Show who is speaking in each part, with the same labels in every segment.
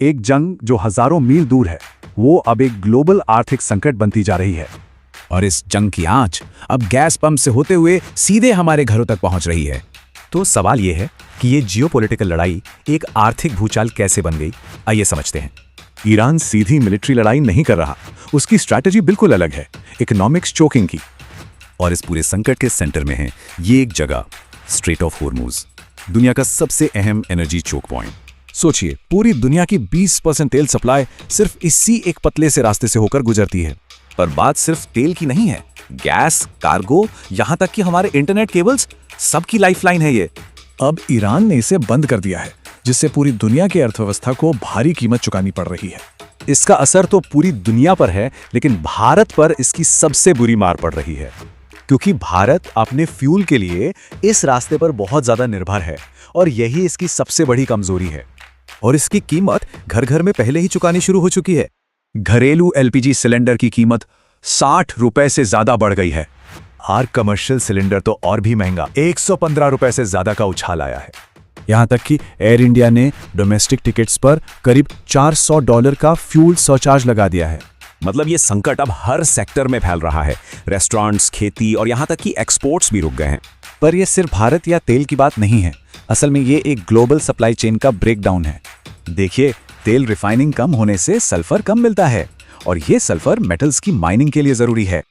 Speaker 1: एक जंग जो हजारों मील दूर है, वो अब एक ग्लोबल आर्थिक संकट बनती जा रही है।
Speaker 2: और इस जंग की आंच अब गैस पंप से होते हुए सीधे हमारे घरों तक पहुंच रही है।
Speaker 3: तो सवाल यह है कि ये जियोपॉलिटिकल लड़ाई एक आर्थिक भूचाल कैसे बन गई, आइए समझते हैं।
Speaker 1: ईरान सीधी मिलिट्री लड़ाई नहीं कर रहा, उसकी स्ट्रैटेजी बिल्कुल अलग है, इकोनॉमिक्स चोकिंग की।
Speaker 3: और इस पूरे संकट के सेंटर में है ये एक जगह, स्ट्रेट ऑफ हॉर्मुज, दुनिया का सबसे अहम एनर्जी चोक पॉइंट।
Speaker 2: सोचिए, पूरी दुनिया की 20% तेल सप्लाई सिर्फ इसी एक पतले से रास्ते से होकर गुजरती है।
Speaker 3: पर बात सिर्फ तेल की नहीं है, गैस, कार्गो, यहां तक कि हमारे इंटरनेट केबल्स, सबकी लाइफलाइन है ये।
Speaker 2: अब ईरान ने इसे बंद कर दिया है, जिससे पूरी दुनिया की अर्थव्यवस्था को भारी कीमत चुकानी पड़ रही है।
Speaker 3: इसका असर तो पूरी दुनिया पर है, लेकिन भारत पर इसकी सबसे बुरी मार पड़ रही है, क्योंकि भारत अपने फ्यूल के लिए इस रास्ते पर बहुत ज्यादा निर्भर है और यही इसकी सबसे बड़ी कमजोरी है। और इसकी कीमत घर घर में पहले ही चुकानी शुरू हो चुकी है।
Speaker 1: घरेलू एलपीजी सिलेंडर की कीमत 60 रुपए से ज्यादा बढ़ गई है।
Speaker 3: और कमर्शियल सिलेंडर तो और भी महंगा, 115 रुपए से ज्यादा का उछाल आया है।
Speaker 2: यहां तक कि एयर इंडिया ने डोमेस्टिक टिकट्स पर करीब $400 का फ्यूल सरचार्ज लगा दिया है।
Speaker 3: मतलब ये संकट अब हर सेक्टर में फैल रहा है। रेस्टोरेंट्स, खेती और यहां तक कि एक्सपोर्ट्स भी रुक गए हैं।
Speaker 2: पर यह सिर्फ भारत या तेल की बात नहीं है, असल में ये एक ग्लोबल सप्लाई चेन का ब्रेकडाउन है।
Speaker 3: देखिए, तेल रिफाइनिंग कम होने से सल्फर कम मिलता है और ये सल्फर मेटल्स की माइनिंग के लिए जरूरी है।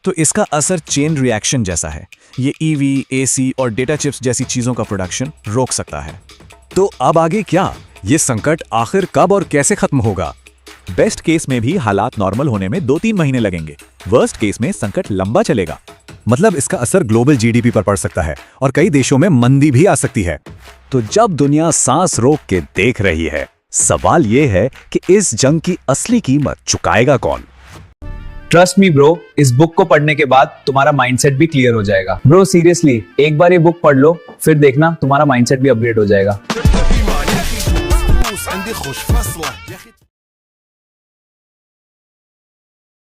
Speaker 2: तो इसका असर चेन रिएक्शन जैसा है। ये ईवी, एसी और डेटा चिप्स जैसी चीजों का प्रोडक्शन रोक सकता है।
Speaker 3: तो अब आगे क्या? ये संकट आखिर कब और कैसे खत्म होगा? बेस्ट केस में भी हालात नॉर्मल होने में 2-3 महीने लगेंगे। वर्स्ट केस में संकट लंबा चलेगा। मतलब इसका असर ग्लोबल जीडीपी पर पड़ सकता है और कई देशों में मंदी भी आ सकती है। तो जब दुनिया सांस रोक के देख रही है, सवाल यह है कि इस जंग की असली कीमत चुकाएगा कौन?
Speaker 4: ट्रस्ट मी ब्रो, इस बुक को पढ़ने के बाद तुम्हारा माइंडसेट भी क्लियर हो जाएगा। ब्रो सीरियसली, एक बार ये बुक पढ़ लो, फिर देखना तुम्हारा माइंडसेट भी अपग्रेड हो जाएगा।